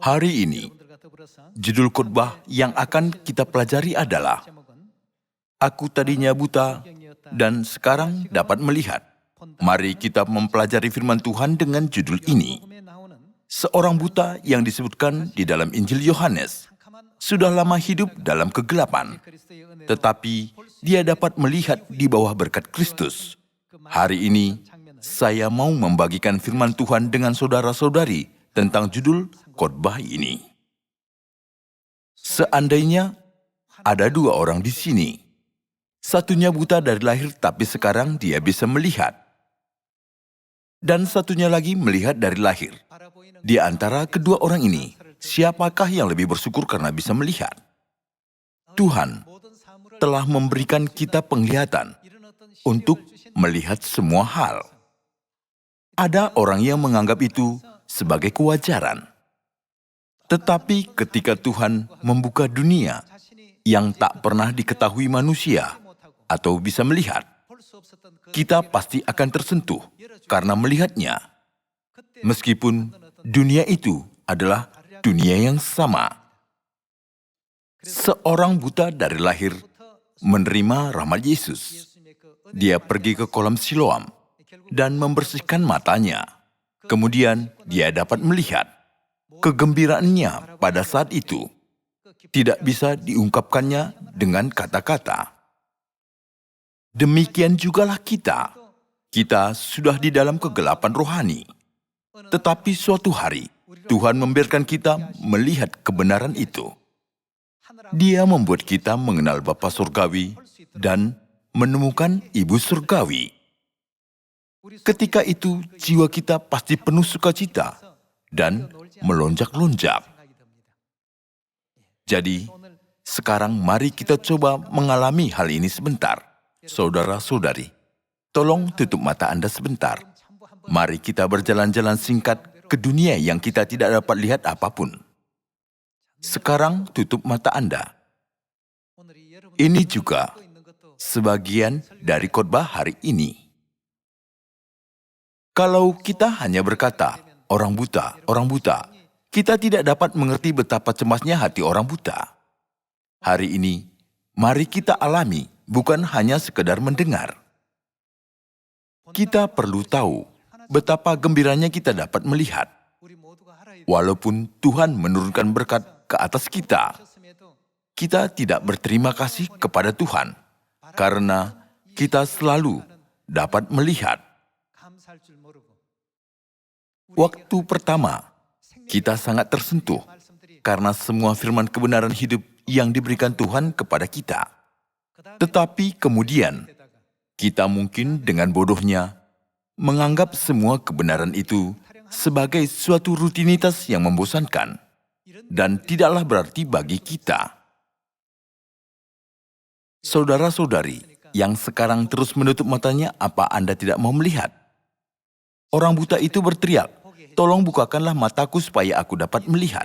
Hari ini, judul khotbah yang akan kita pelajari adalah Aku tadinya buta dan sekarang dapat melihat. Mari kita mempelajari firman Tuhan dengan judul ini. Seorang buta yang disebutkan di dalam Injil Yohanes sudah lama hidup dalam kegelapan, tetapi dia dapat melihat di bawah berkat Kristus. Hari ini, saya mau membagikan firman Tuhan dengan saudara-saudari tentang judul khotbah ini. Seandainya ada dua orang di sini, satunya buta dari lahir tapi sekarang dia bisa melihat, dan satunya lagi melihat dari lahir. Di antara kedua orang ini, siapakah yang lebih bersyukur karena bisa melihat? Tuhan telah memberikan kita penglihatan untuk melihat semua hal. Ada orang yang menganggap itu sebagai kewajaran. Tetapi ketika Tuhan membuka dunia yang tak pernah diketahui manusia atau bisa melihat, kita pasti akan tersentuh karena melihatnya. Meskipun dunia itu adalah dunia yang sama. Seorang buta dari lahir menerima rahmat Yesus. Dia pergi ke kolam Siloam dan membersihkan matanya. Kemudian dia dapat melihat. Kegembiraannya pada saat itu tidak bisa diungkapkannya dengan kata-kata. Demikian jugalah kita. Kita sudah di dalam kegelapan rohani. Tetapi suatu hari, Tuhan membiarkan kita melihat kebenaran itu. Dia membuat kita mengenal Bapa Surgawi dan menemukan Ibu Surgawi. Ketika itu, jiwa kita pasti penuh sukacita dan melonjak-lonjak. Jadi, sekarang mari kita coba mengalami hal ini sebentar. Saudara-saudari, tolong tutup mata Anda sebentar. Mari kita berjalan-jalan singkat ke dunia yang kita tidak dapat lihat apapun. Sekarang tutup mata Anda. Ini juga sebagian dari khotbah hari ini. Kalau kita hanya berkata, orang buta, kita tidak dapat mengerti betapa cemasnya hati orang buta. Hari ini, mari kita alami, bukan hanya sekedar mendengar. Kita perlu tahu betapa gembiranya kita dapat melihat. Walaupun Tuhan menurunkan berkat ke atas kita, kita tidak berterima kasih kepada Tuhan karena kita selalu dapat melihat. Waktu pertama, kita sangat tersentuh karena semua firman kebenaran hidup yang diberikan Tuhan kepada kita. Tetapi kemudian, kita mungkin dengan bodohnya menganggap semua kebenaran itu sebagai suatu rutinitas yang membosankan dan tidaklah berarti bagi kita. Saudara-saudari yang sekarang terus menutup matanya, apa Anda tidak mau melihat? Orang buta itu berteriak, "Tolong bukakanlah mataku supaya aku dapat melihat.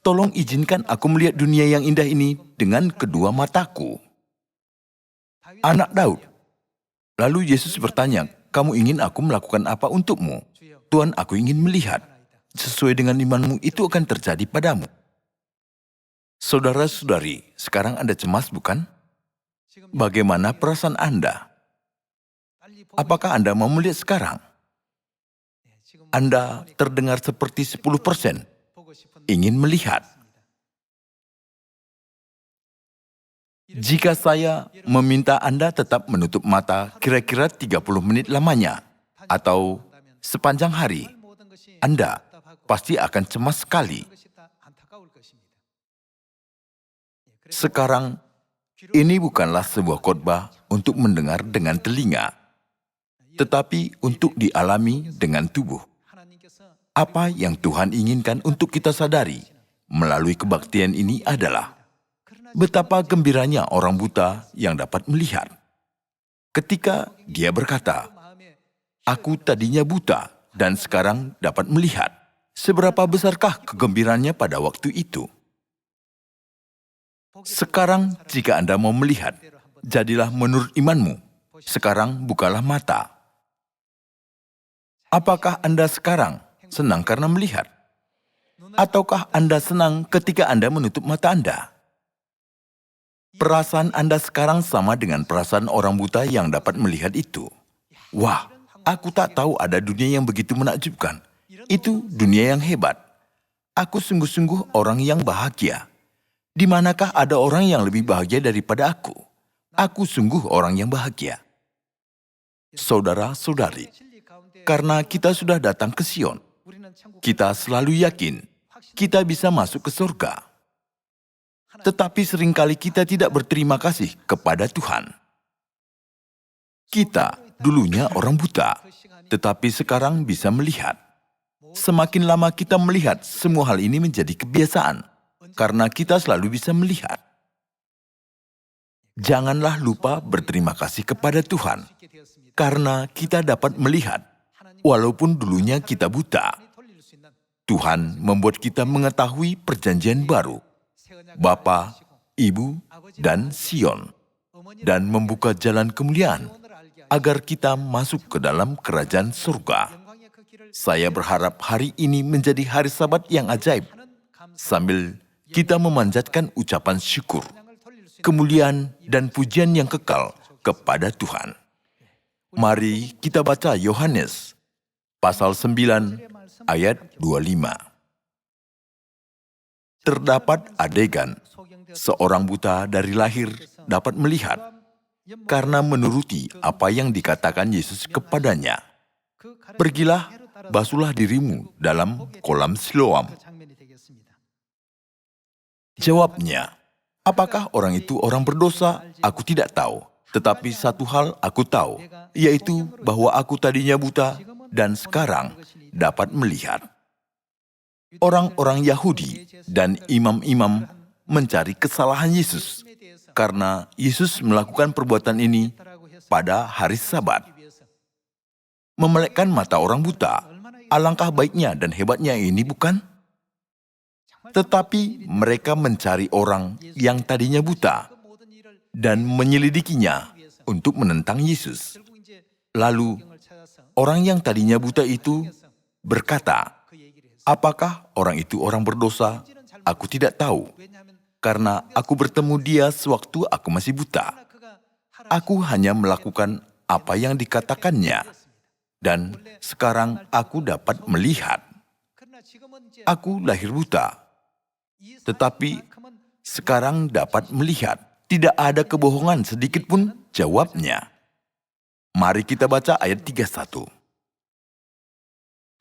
Tolong izinkan aku melihat dunia yang indah ini dengan kedua mataku." Anak Daud. Lalu Yesus bertanya, "Kamu ingin aku melakukan apa untukmu?" "Tuhan, aku ingin melihat. Sesuai dengan imanmu itu akan terjadi padamu." Saudara-saudari, sekarang Anda cemas bukan? Bagaimana perasaan Anda? Apakah Anda mau melihat sekarang? Anda terdengar seperti 10% ingin melihat. Jika saya meminta Anda tetap menutup mata kira-kira 30 menit lamanya, atau sepanjang hari, Anda pasti akan cemas sekali. Sekarang, ini bukanlah sebuah khotbah untuk mendengar dengan telinga, tetapi untuk dialami dengan tubuh. Apa yang Tuhan inginkan untuk kita sadari melalui kebaktian ini adalah betapa gembiranya orang buta yang dapat melihat. Ketika dia berkata, "Aku tadinya buta dan sekarang dapat melihat." Seberapa besarkah kegembiraannya pada waktu itu? Sekarang jika Anda mau melihat, jadilah menurut imanmu. Sekarang bukalah mata. Apakah Anda sekarang senang karena melihat? Ataukah Anda senang ketika Anda menutup mata Anda? Perasaan Anda sekarang sama dengan perasaan orang buta yang dapat melihat itu. Wah, aku tak tahu ada dunia yang begitu menakjubkan. Itu dunia yang hebat. Aku sungguh-sungguh orang yang bahagia. Di manakah ada orang yang lebih bahagia daripada aku? Aku sungguh orang yang bahagia. Saudara-saudari, karena kita sudah datang ke Sion, kita selalu yakin kita bisa masuk ke surga. Tetapi seringkali kita tidak berterima kasih kepada Tuhan. Kita dulunya orang buta, tetapi sekarang bisa melihat. Semakin lama kita melihat, semua hal ini menjadi kebiasaan, karena kita selalu bisa melihat. Janganlah lupa berterima kasih kepada Tuhan, karena kita dapat melihat, walaupun dulunya kita buta. Tuhan membuat kita mengetahui perjanjian baru, Bapa, Ibu, dan Sion, dan membuka jalan kemuliaan agar kita masuk ke dalam kerajaan surga. Saya berharap hari ini menjadi hari Sabat yang ajaib, sambil kita memanjatkan ucapan syukur, kemuliaan, dan pujian yang kekal kepada Tuhan. Mari kita baca Yohanes, pasal 9, ayat 25. Terdapat adegan, seorang buta dari lahir dapat melihat, karena menuruti apa yang dikatakan Yesus kepadanya. Pergilah, basuhlah dirimu dalam kolam Siloam. Jawabnya, apakah orang itu orang berdosa? Aku tidak tahu. Tetapi satu hal aku tahu, yaitu bahwa aku tadinya buta dan sekarang dapat melihat. Orang-orang Yahudi dan imam-imam mencari kesalahan Yesus karena Yesus melakukan perbuatan ini pada hari Sabat. Memelekkan mata orang buta, alangkah baiknya dan hebatnya ini, bukan? Tetapi mereka mencari orang yang tadinya buta dan menyelidikinya untuk menentang Yesus. Lalu, orang yang tadinya buta itu berkata, apakah orang itu orang berdosa? Aku tidak tahu, karena aku bertemu dia sewaktu aku masih buta. Aku hanya melakukan apa yang dikatakannya, dan sekarang aku dapat melihat. Aku lahir buta, tetapi sekarang dapat melihat. Tidak ada kebohongan sedikit pun, jawabnya. Mari kita baca ayat 31.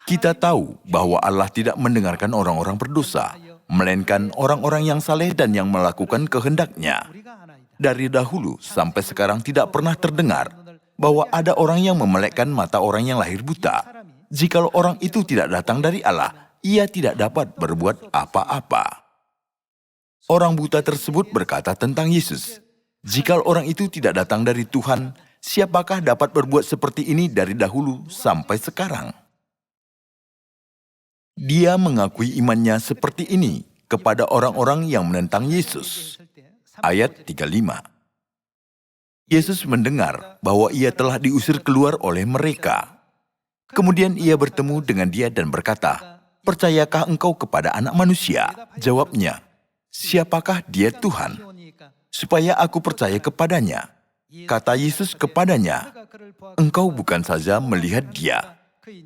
Kita tahu bahwa Allah tidak mendengarkan orang-orang berdosa, melainkan orang-orang yang saleh dan yang melakukan kehendak-Nya. Dari dahulu sampai sekarang tidak pernah terdengar bahwa ada orang yang memelekkan mata orang yang lahir buta. Jikalau orang itu tidak datang dari Allah, ia tidak dapat berbuat apa-apa. Orang buta tersebut berkata tentang Yesus, jikalau orang itu tidak datang dari Tuhan, siapakah dapat berbuat seperti ini dari dahulu sampai sekarang? Dia mengakui imannya seperti ini kepada orang-orang yang menentang Yesus. Ayat 35. Yesus mendengar bahwa ia telah diusir keluar oleh mereka. Kemudian ia bertemu dengan dia dan berkata, percayakah engkau kepada Anak Manusia? Jawabnya, siapakah dia Tuhan? Supaya aku percaya kepadanya. Kata Yesus kepadanya, engkau bukan saja melihat dia,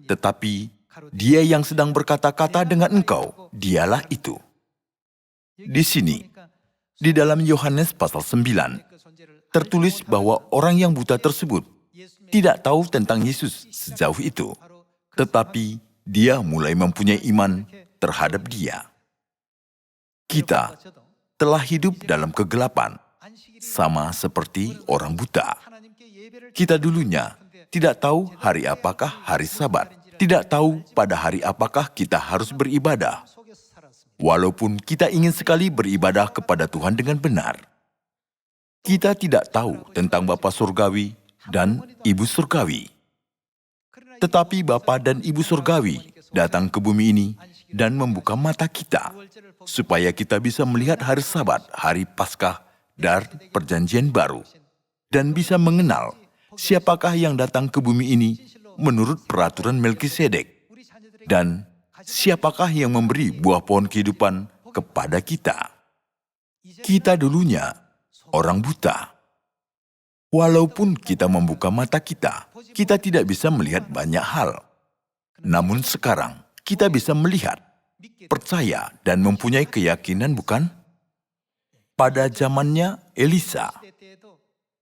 tetapi dia yang sedang berkata-kata dengan engkau, dialah itu. Di sini, di dalam Yohanes pasal 9, tertulis bahwa orang yang buta tersebut tidak tahu tentang Yesus sejauh itu, tetapi dia mulai mempunyai iman terhadap dia. Kita telah hidup dalam kegelapan, sama seperti orang buta. Kita dulunya tidak tahu hari apakah hari Sabat, tidak tahu pada hari apakah kita harus beribadah. Walaupun kita ingin sekali beribadah kepada Tuhan dengan benar. Kita tidak tahu tentang Bapa Surgawi dan Ibu Surgawi. Tetapi Bapa dan Ibu Surgawi datang ke bumi ini dan membuka mata kita, supaya kita bisa melihat hari Sabat, hari Paskah, dan perjanjian baru, dan bisa mengenal siapakah yang datang ke bumi ini menurut peraturan Melkisedek, dan Siapakah yang memberi buah pohon kehidupan kepada kita? Kita dulunya orang buta. Walaupun kita membuka mata kita tidak bisa melihat banyak hal. Namun sekarang kita bisa melihat, percaya, dan mempunyai keyakinan, bukan? Pada zamannya Elisa,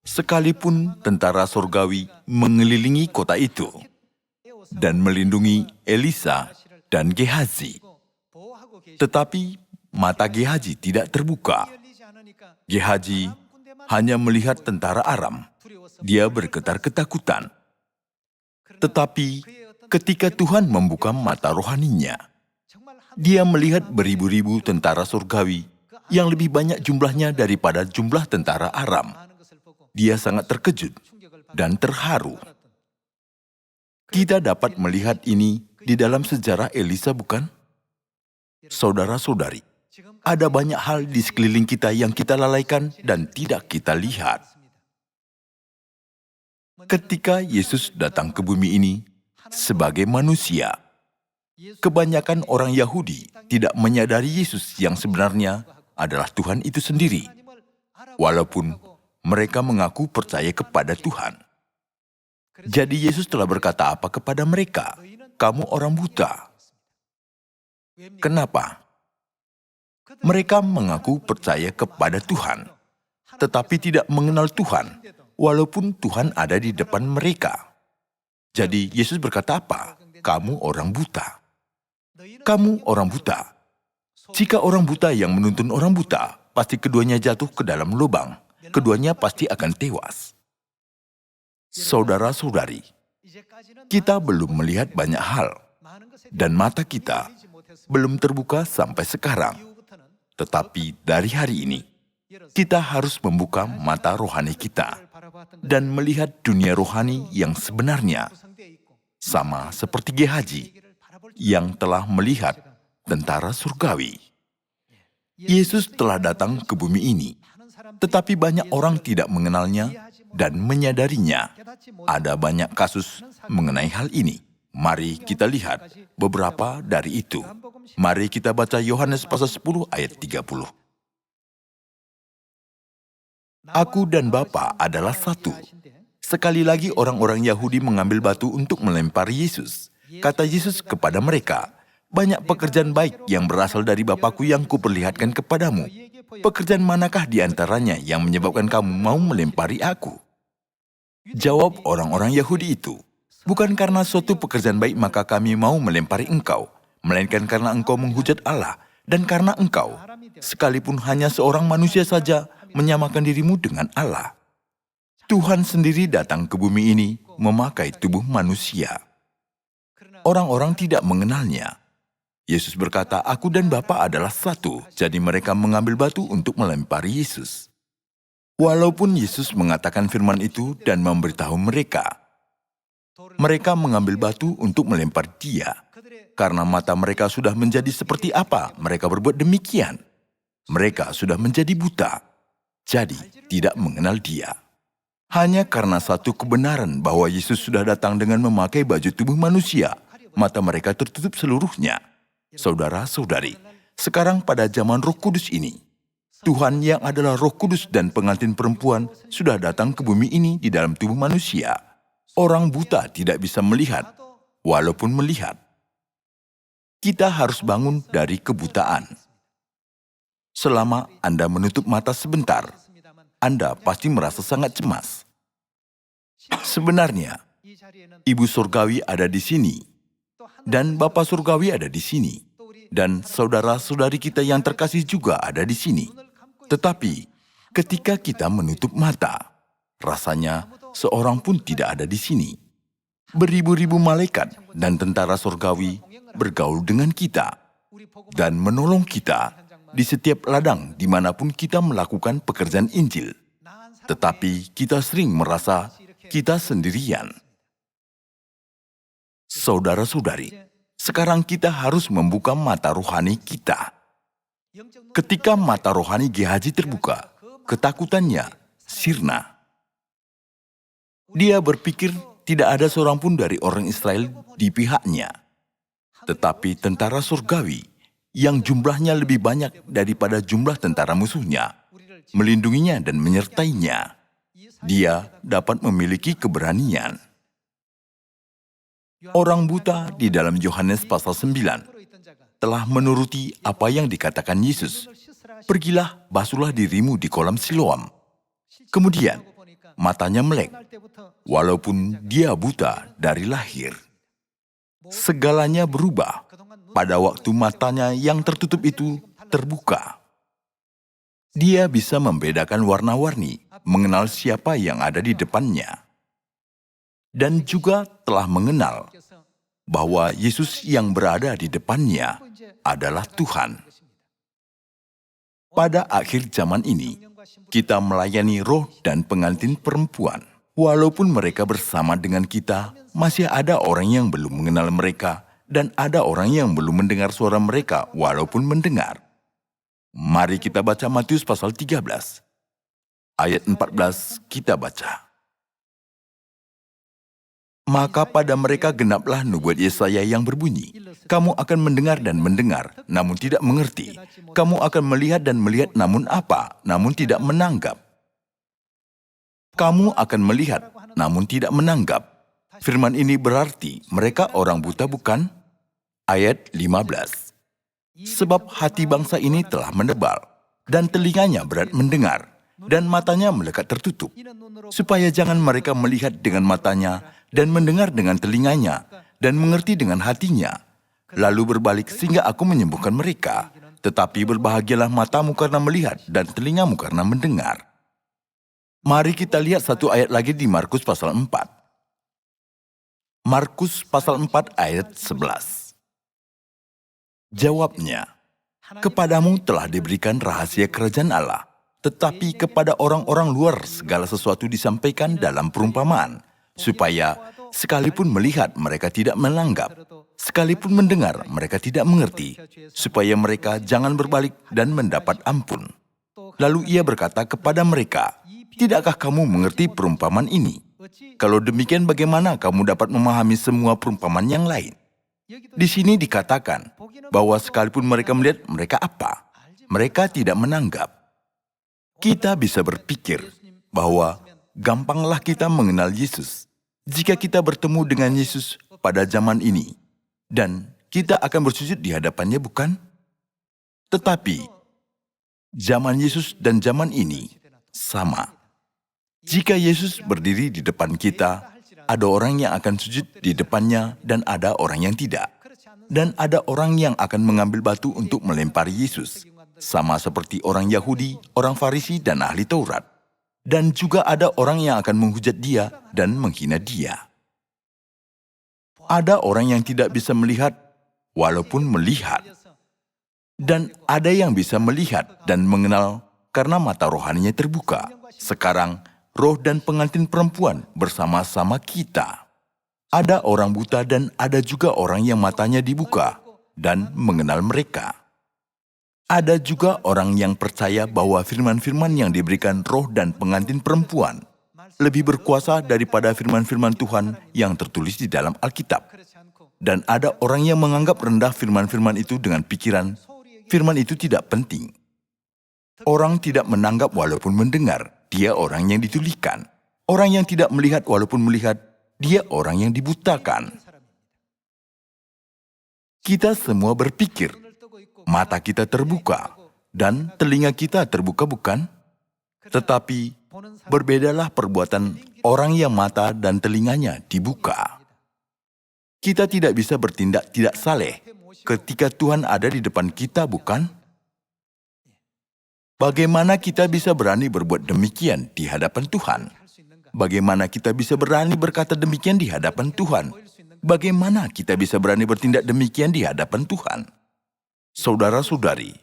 sekalipun tentara surgawi mengelilingi kota itu dan melindungi Elisa dan Gehazi, tetapi mata Gehazi tidak terbuka. Gehazi hanya melihat tentara Aram. Dia bergetar ketakutan. Tetapi ketika Tuhan membuka mata rohaninya, dia melihat beribu-ribu tentara surgawi yang lebih banyak jumlahnya daripada jumlah tentara Aram. Dia sangat terkejut dan terharu. Kita dapat melihat ini di dalam sejarah Elisa, bukan? Saudara-saudari, ada banyak hal di sekeliling kita yang kita lalaikan dan tidak kita lihat. Ketika Yesus datang ke bumi ini sebagai manusia, kebanyakan orang Yahudi tidak menyadari Yesus yang sebenarnya adalah Tuhan itu sendiri, walaupun mereka mengaku percaya kepada Tuhan. Jadi Yesus telah berkata apa kepada mereka? Kamu orang buta. Kenapa? Mereka mengaku percaya kepada Tuhan, tetapi tidak mengenal Tuhan, walaupun Tuhan ada di depan mereka. Jadi Yesus berkata apa? Kamu orang buta. Kamu orang buta. Jika orang buta yang menuntun orang buta, pasti keduanya jatuh ke dalam lubang. Keduanya pasti akan tewas. Saudara-saudari, kita belum melihat banyak hal, dan mata kita belum terbuka sampai sekarang. Tetapi dari hari ini, kita harus membuka mata rohani kita dan melihat dunia rohani yang sebenarnya, sama seperti Gehazi yang telah melihat tentara surgawi. Yesus telah datang ke bumi ini, tetapi banyak orang tidak mengenalnya dan menyadarinya. Ada banyak kasus mengenai hal ini. Mari kita lihat beberapa dari itu. Mari kita baca Yohanes pasal 10 ayat 30. Aku dan Bapa adalah satu. Sekali lagi orang-orang Yahudi mengambil batu untuk melempari Yesus. Kata Yesus kepada mereka, banyak pekerjaan baik yang berasal dari Bapakku yang kuperlihatkan kepadamu. Pekerjaan manakah di antaranya yang menyebabkan kamu mau melempari aku? Jawab orang-orang Yahudi itu, bukan karena suatu pekerjaan baik maka kami mau melempari engkau, melainkan karena engkau menghujat Allah, dan karena engkau, sekalipun hanya seorang manusia saja, menyamakan dirimu dengan Allah. Tuhan sendiri datang ke bumi ini memakai tubuh manusia. Orang-orang tidak mengenalnya. Yesus berkata, aku dan Bapa adalah satu, jadi mereka mengambil batu untuk melempari Yesus. Walaupun Yesus mengatakan firman itu dan memberitahu mereka mengambil batu untuk melempar dia. Karena mata mereka sudah menjadi seperti apa, mereka berbuat demikian. Mereka sudah menjadi buta, jadi tidak mengenal dia. Hanya karena satu kebenaran bahwa Yesus sudah datang dengan memakai baju tubuh manusia, mata mereka tertutup seluruhnya. Saudara-saudari, sekarang pada zaman Roh Kudus ini, Tuhan yang adalah Roh Kudus dan pengantin perempuan sudah datang ke bumi ini di dalam tubuh manusia. Orang buta tidak bisa melihat, walaupun melihat. Kita harus bangun dari kebutaan. Selama Anda menutup mata sebentar, Anda pasti merasa sangat cemas. Sebenarnya, Ibu Surgawi ada di sini, dan Bapak Surgawi ada di sini, dan saudara-saudari kita yang terkasih juga ada di sini. Tetapi, ketika kita menutup mata, rasanya seorang pun tidak ada di sini. Beribu-ribu malaikat dan tentara surgawi bergaul dengan kita dan menolong kita di setiap ladang dimanapun kita melakukan pekerjaan Injil. Tetapi kita sering merasa kita sendirian. Saudara-saudari, sekarang kita harus membuka mata rohani kita. Ketika mata rohani Gehazi terbuka, ketakutannya sirna. Dia berpikir tidak ada seorang pun dari orang Israel di pihaknya. Tetapi tentara surgawi yang jumlahnya lebih banyak daripada jumlah tentara musuhnya melindunginya dan menyertainya. Dia dapat memiliki keberanian. Orang buta di dalam Yohanes pasal 9 telah menuruti apa yang dikatakan Yesus. Pergilah, basuhlah dirimu di kolam Siloam. Kemudian, matanya melek, walaupun dia buta dari lahir. Segalanya berubah pada waktu matanya yang tertutup itu terbuka. Dia bisa membedakan warna-warni, mengenal siapa yang ada di depannya. Dan juga telah mengenal bahwa Yesus yang berada di depannya adalah Tuhan. Pada akhir zaman ini, kita melayani roh dan pengantin perempuan. Walaupun mereka bersama dengan kita, masih ada orang yang belum mengenal mereka, dan ada orang yang belum mendengar suara mereka walaupun mendengar. Mari kita baca Matius pasal 13. Ayat 14 kita baca. Maka pada mereka genaplah nubuat Yesaya yang berbunyi, kamu akan mendengar dan mendengar, namun tidak mengerti. Kamu akan melihat dan melihat, namun apa? Namun tidak menanggap. Kamu akan melihat, namun tidak menanggap. Firman ini berarti mereka orang buta bukan? Ayat 15. Sebab hati bangsa ini telah menebal, dan telinganya berat mendengar, dan matanya melekat tertutup, supaya jangan mereka melihat dengan matanya, dan mendengar dengan telinganya, dan mengerti dengan hatinya, lalu berbalik sehingga aku menyembuhkan mereka. Tetapi berbahagialah matamu karena melihat, dan telingamu karena mendengar. Mari kita lihat satu ayat lagi di Markus pasal 4. Markus pasal 4 ayat 11. Jawabnya, kepadamu telah diberikan rahasia kerajaan Allah, tetapi kepada orang-orang luar segala sesuatu disampaikan dalam perumpamaan, supaya sekalipun melihat mereka tidak menanggap, sekalipun mendengar mereka tidak mengerti, supaya mereka jangan berbalik dan mendapat ampun. Lalu ia berkata kepada mereka, tidakkah kamu mengerti perumpamaan ini? Kalau demikian bagaimana kamu dapat memahami semua perumpamaan yang lain? Di sini dikatakan bahwa sekalipun mereka melihat, mereka apa? Mereka tidak menanggap. Kita bisa berpikir bahwa gampanglah kita mengenal Yesus jika kita bertemu dengan Yesus pada zaman ini. Dan kita akan bersujud di hadapannya, bukan? Tetapi, zaman Yesus dan zaman ini sama. Jika Yesus berdiri di depan kita, ada orang yang akan sujud di depannya dan ada orang yang tidak. Dan ada orang yang akan mengambil batu untuk melempari Yesus. Sama seperti orang Yahudi, orang Farisi, dan ahli Taurat. Dan juga ada orang yang akan menghujat dia dan menghina dia. Ada orang yang tidak bisa melihat walaupun melihat. Dan ada yang bisa melihat dan mengenal karena mata rohaninya terbuka. Sekarang, roh dan pengantin perempuan bersama-sama kita. Ada orang buta dan ada juga orang yang matanya dibuka dan mengenal mereka. Ada juga orang yang percaya bahwa firman-firman yang diberikan roh dan pengantin perempuan lebih berkuasa daripada firman-firman Tuhan yang tertulis di dalam Alkitab. Dan ada orang yang menganggap rendah firman-firman itu dengan pikiran, firman itu tidak penting. Orang tidak menanggap walaupun mendengar, dia orang yang ditulikan. Orang yang tidak melihat walaupun melihat, dia orang yang dibutakan. Kita semua berpikir, mata kita terbuka, dan telinga kita terbuka bukan? Tetapi, berbedalah perbuatan orang yang mata dan telinganya dibuka. Kita tidak bisa bertindak tidak saleh ketika Tuhan ada di depan kita, bukan? Bagaimana kita bisa berani berbuat demikian di hadapan Tuhan? Bagaimana kita bisa berani berkata demikian di hadapan Tuhan? Bagaimana kita bisa berani bertindak demikian di hadapan Tuhan? Saudara-saudari,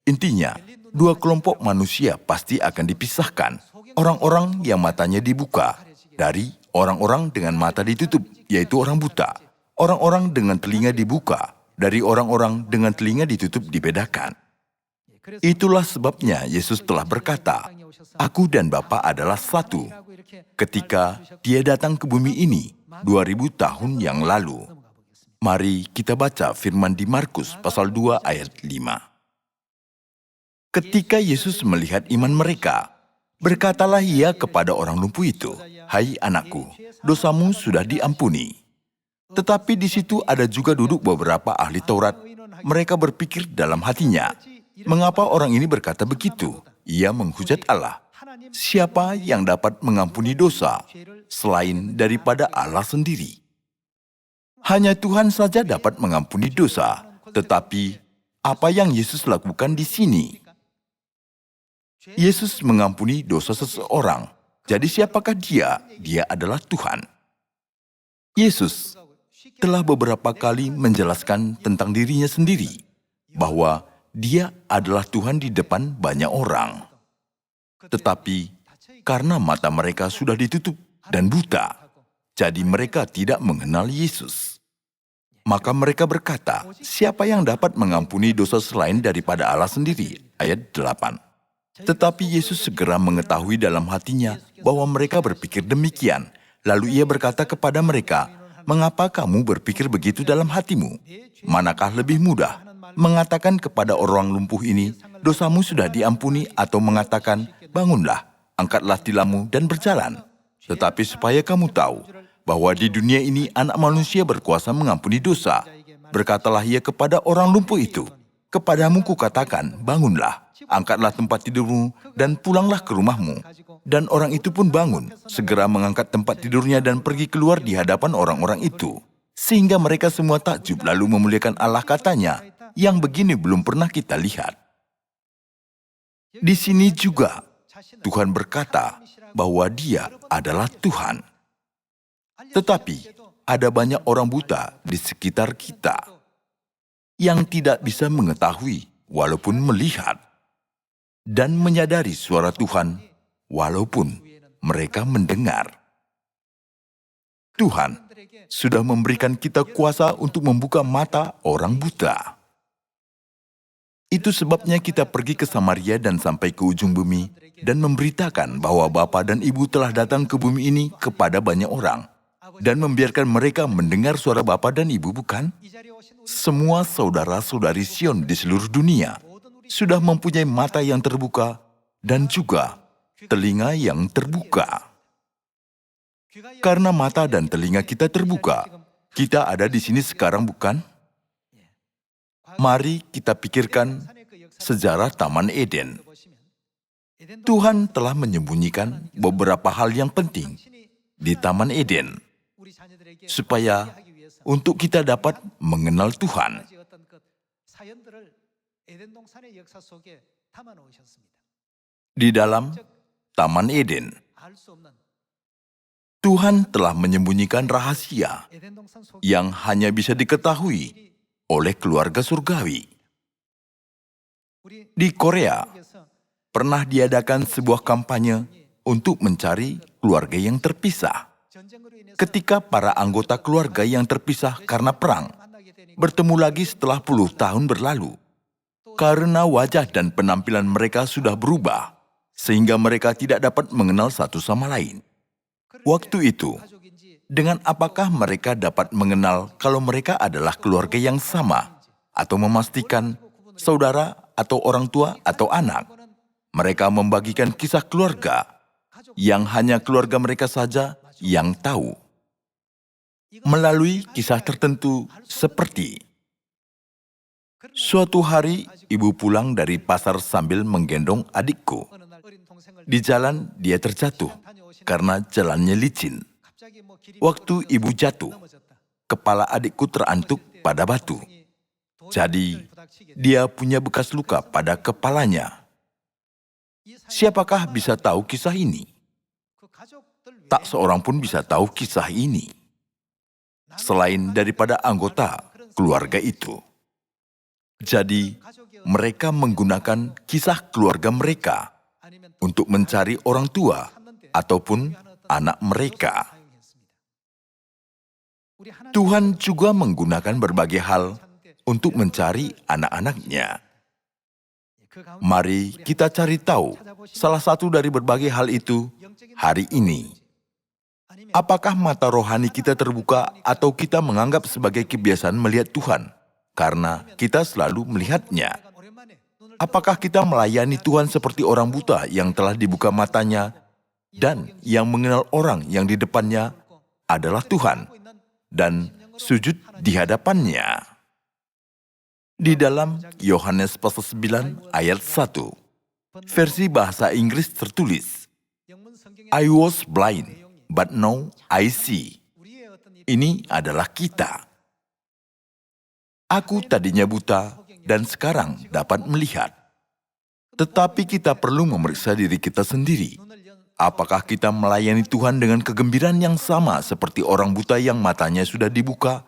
intinya, dua kelompok manusia pasti akan dipisahkan. Orang-orang yang matanya dibuka dari orang-orang dengan mata ditutup, yaitu orang buta. Orang-orang dengan telinga dibuka dari orang-orang dengan telinga ditutup dibedakan. Itulah sebabnya Yesus telah berkata, Aku dan Bapa adalah satu. Ketika dia datang ke bumi ini 2000 tahun yang lalu. Mari kita baca firman di Markus pasal 2 ayat 5. Ketika Yesus melihat iman mereka, berkatalah ia kepada orang lumpuh itu, "Hai anakku, dosamu sudah diampuni." Tetapi di situ ada juga duduk beberapa ahli Taurat. Mereka berpikir dalam hatinya, "Mengapa orang ini berkata begitu? Ia menghujat Allah. Siapa yang dapat mengampuni dosa selain daripada Allah sendiri? Hanya Tuhan saja dapat mengampuni dosa." Tetapi apa yang Yesus lakukan di sini? Yesus mengampuni dosa seseorang. Jadi siapakah dia? Dia adalah Tuhan. Yesus telah beberapa kali menjelaskan tentang dirinya sendiri, bahwa dia adalah Tuhan di depan banyak orang. Tetapi karena mata mereka sudah ditutup dan buta, jadi mereka tidak mengenal Yesus. Maka mereka berkata, "Siapa yang dapat mengampuni dosa selain daripada Allah sendiri?" Ayat 8. Tetapi Yesus segera mengetahui dalam hatinya bahwa mereka berpikir demikian. Lalu ia berkata kepada mereka, "Mengapa kamu berpikir begitu dalam hatimu? Manakah lebih mudah, mengatakan kepada orang lumpuh ini, 'Dosamu sudah diampuni,' atau mengatakan, 'Bangunlah, angkatlah tilammu dan berjalan'? Tetapi supaya kamu tahu bahwa di dunia ini Anak Manusia berkuasa mengampuni dosa, berkatalah ia kepada orang lumpuh itu, 'Kepadamu kukatakan, bangunlah, angkatlah tempat tidurmu dan pulanglah ke rumahmu.' Dan orang itu pun bangun, segera mengangkat tempat tidurnya dan pergi keluar di hadapan orang-orang itu. Sehingga mereka semua takjub lalu memuliakan Allah, katanya, 'Yang begini belum pernah kita lihat.'" Di sini juga Tuhan berkata bahwa Dia adalah Tuhan. Tetapi ada banyak orang buta di sekitar kita yang tidak bisa mengetahui walaupun melihat, dan menyadari suara Tuhan walaupun mereka mendengar. Tuhan sudah memberikan kita kuasa untuk membuka mata orang buta. Itu sebabnya kita pergi ke Samaria dan sampai ke ujung bumi dan memberitakan bahwa Bapa dan Ibu telah datang ke bumi ini kepada banyak orang dan membiarkan mereka mendengar suara Bapa dan Ibu, bukan? Semua saudara-saudari Sion di seluruh dunia sudah mempunyai mata yang terbuka dan juga telinga yang terbuka. Karena mata dan telinga kita terbuka, kita ada di sini sekarang, bukan? Mari kita pikirkan sejarah Taman Eden. Tuhan telah menyembunyikan beberapa hal yang penting di Taman Eden, supaya untuk kita dapat mengenal Tuhan. Di dalam Taman Eden, Tuhan telah menyembunyikan rahasia yang hanya bisa diketahui oleh keluarga surgawi. Di Korea, pernah diadakan sebuah kampanye untuk mencari keluarga yang terpisah. Ketika para anggota keluarga yang terpisah karena perang bertemu lagi setelah puluh tahun berlalu, karena wajah dan penampilan mereka sudah berubah, sehingga mereka tidak dapat mengenal satu sama lain. Waktu itu, dengan apakah mereka dapat mengenal kalau mereka adalah keluarga yang sama, atau memastikan saudara atau orang tua atau anak? Mereka membagikan kisah keluarga yang hanya keluarga mereka saja yang tahu. Melalui kisah tertentu seperti, suatu hari ibu pulang dari pasar sambil menggendong adikku. Di jalan dia terjatuh karena jalannya licin. Waktu ibu jatuh, kepala adikku terantuk pada batu. Jadi, dia punya bekas luka pada kepalanya. Siapakah bisa tahu kisah ini? Tak seorang pun bisa tahu kisah ini, selain daripada anggota keluarga itu. Jadi, mereka menggunakan kisah keluarga mereka untuk mencari orang tua ataupun anak mereka. Tuhan juga menggunakan berbagai hal untuk mencari anak-anaknya. Mari kita cari tahu salah satu dari berbagai hal itu hari ini. Apakah mata rohani kita terbuka atau kita menganggap sebagai kebiasaan melihat Tuhan karena kita selalu melihatnya? Apakah kita melayani Tuhan seperti orang buta yang telah dibuka matanya dan yang mengenal orang yang di depannya adalah Tuhan dan sujud di hadapannya? Di dalam Yohanes pasal 9 ayat 1, versi bahasa Inggris tertulis, I was blind, but now I see. Ini adalah kita. Aku tadinya buta dan sekarang dapat melihat. Tetapi kita perlu memeriksa diri kita sendiri. Apakah kita melayani Tuhan dengan kegembiraan yang sama seperti orang buta yang matanya sudah dibuka?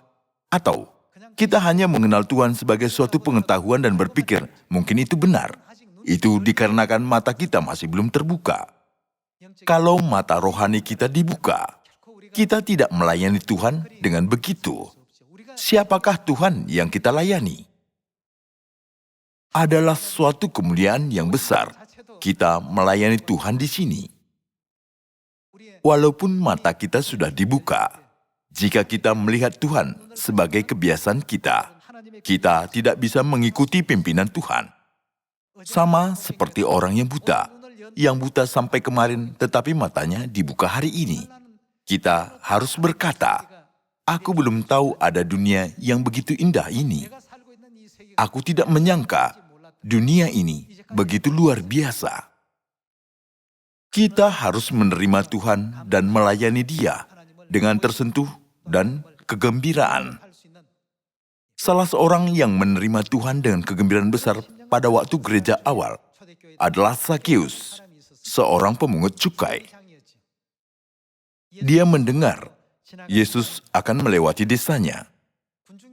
Atau kita hanya mengenal Tuhan sebagai suatu pengetahuan dan berpikir mungkin itu benar. Itu dikarenakan mata kita masih belum terbuka. Kalau mata rohani kita dibuka, kita tidak melayani Tuhan dengan begitu. Siapakah Tuhan yang kita layani? Adalah suatu kemuliaan yang besar kita melayani Tuhan di sini. Walaupun mata kita sudah dibuka, jika kita melihat Tuhan sebagai kebiasaan kita, kita tidak bisa mengikuti pimpinan Tuhan. Sama seperti orang yang buta sampai kemarin tetapi matanya dibuka hari ini. Kita harus berkata, aku belum tahu ada dunia yang begitu indah ini. Aku tidak menyangka dunia ini begitu luar biasa. Kita harus menerima Tuhan dan melayani Dia dengan tersentuh dan kegembiraan. Salah seorang yang menerima Tuhan dengan kegembiraan besar pada waktu gereja awal adalah Zakheus, seorang pemungut cukai. Dia mendengar Yesus akan melewati desanya.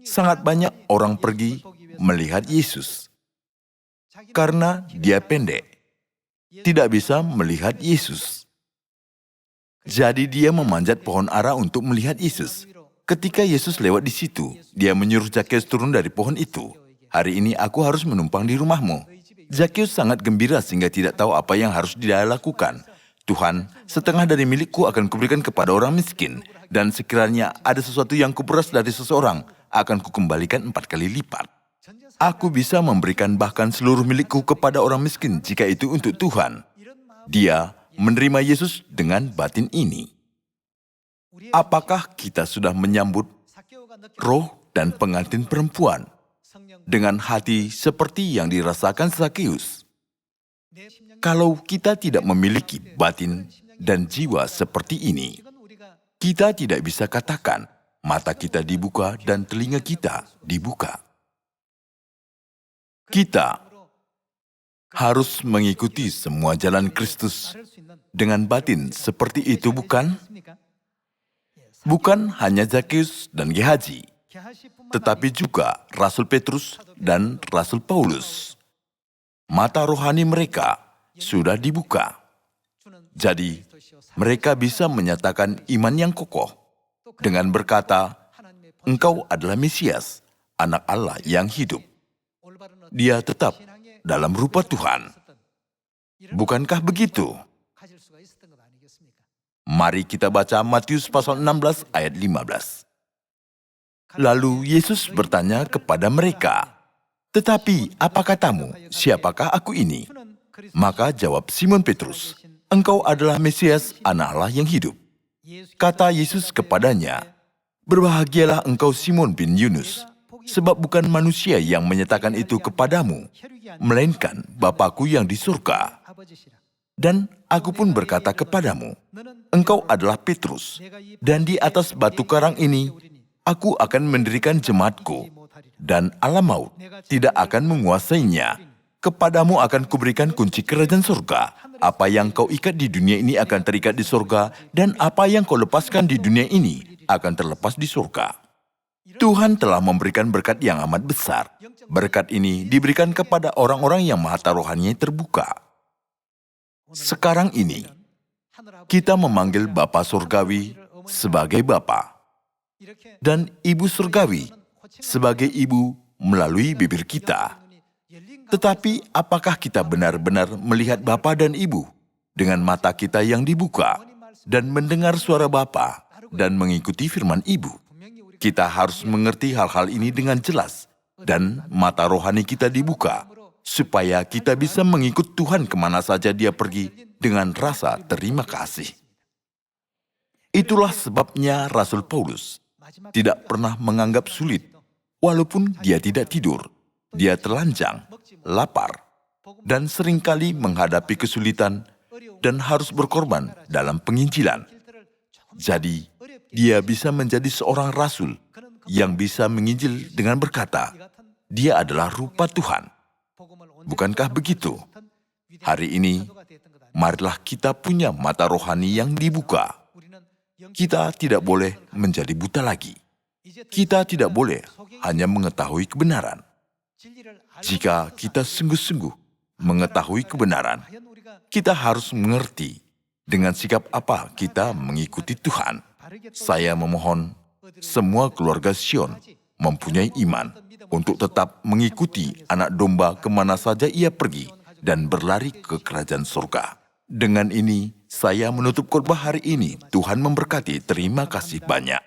Sangat banyak orang pergi melihat Yesus. Karena dia pendek, tidak bisa melihat Yesus. Jadi dia memanjat pohon ara untuk melihat Yesus. Ketika Yesus lewat di situ, dia menyuruh Zakheus turun dari pohon itu. Hari ini aku harus menumpang di rumahmu. Zakheus sangat gembira sehingga tidak tahu apa yang harus dia lakukan. Tuhan, setengah dari milikku akan kuberikan kepada orang miskin. Dan sekiranya ada sesuatu yang kuperas dari seseorang, akan kukembalikan 4 kali lipat. Aku bisa memberikan bahkan seluruh milikku kepada orang miskin jika itu untuk Tuhan. Dia menerima Yesus dengan batin ini. Apakah kita sudah menyambut roh dan pengantin perempuan dengan hati seperti yang dirasakan Zakheus? Kalau kita tidak memiliki batin dan jiwa seperti ini, kita tidak bisa katakan mata kita dibuka dan telinga kita dibuka. Kita harus mengikuti semua jalan Kristus dengan batin seperti itu, bukan? Bukan hanya Zakheus dan Gehazi, tetapi juga Rasul Petrus dan Rasul Paulus. Mata rohani mereka sudah dibuka. Jadi, mereka bisa menyatakan iman yang kokoh dengan berkata, Engkau adalah Mesias, Anak Allah yang hidup. Dia tetap dalam rupa Tuhan. Bukankah begitu? Mari kita baca Matius pasal 16 ayat 15. Lalu Yesus bertanya kepada mereka, "Tetapi apa katamu, siapakah aku ini?" Maka jawab Simon Petrus, "Engkau adalah Mesias, Anak Allah yang hidup." Kata Yesus kepadanya, "Berbahagialah engkau Simon bin Yunus, sebab bukan manusia yang menyatakan itu kepadamu, melainkan Bapa-Ku yang di surga. Dan aku pun berkata kepadamu, engkau adalah Petrus, dan di atas batu karang ini, aku akan mendirikan jemaatku, dan alam maut tidak akan menguasainya. Kepadamu akan kuberikan kunci kerajaan surga. Apa yang kau ikat di dunia ini akan terikat di surga, dan apa yang kau lepaskan di dunia ini akan terlepas di surga." Tuhan telah memberikan berkat yang amat besar. Berkat ini diberikan kepada orang-orang yang mata rohaninya terbuka. Sekarang ini, kita memanggil Bapa Surgawi sebagai Bapa, dan Ibu Surgawi sebagai Ibu melalui bibir kita. Tetapi apakah kita benar-benar melihat Bapa dan Ibu dengan mata kita yang dibuka dan mendengar suara Bapa dan mengikuti firman Ibu. Kita harus mengerti hal-hal ini dengan jelas, dan mata rohani kita dibuka, supaya kita bisa mengikut Tuhan kemana saja Dia pergi dengan rasa terima kasih. Itulah sebabnya Rasul Paulus tidak pernah menganggap sulit, walaupun dia tidak tidur, dia telanjang, lapar, dan seringkali menghadapi kesulitan dan harus berkorban dalam penginjilan. Jadi, dia bisa menjadi seorang rasul yang bisa menginjil dengan berkata, dia adalah rupa Tuhan. Bukankah begitu? Hari ini, marilah kita punya mata rohani yang dibuka. Kita tidak boleh menjadi buta lagi. Kita tidak boleh hanya mengetahui kebenaran. Jika kita sungguh-sungguh mengetahui kebenaran, kita harus mengerti dengan sikap apa kita mengikuti Tuhan. Saya memohon semua keluarga Sion mempunyai iman untuk tetap mengikuti anak domba kemana saja ia pergi dan berlari ke kerajaan surga. Dengan ini, saya menutup khotbah hari ini. Tuhan memberkati. Terima kasih banyak.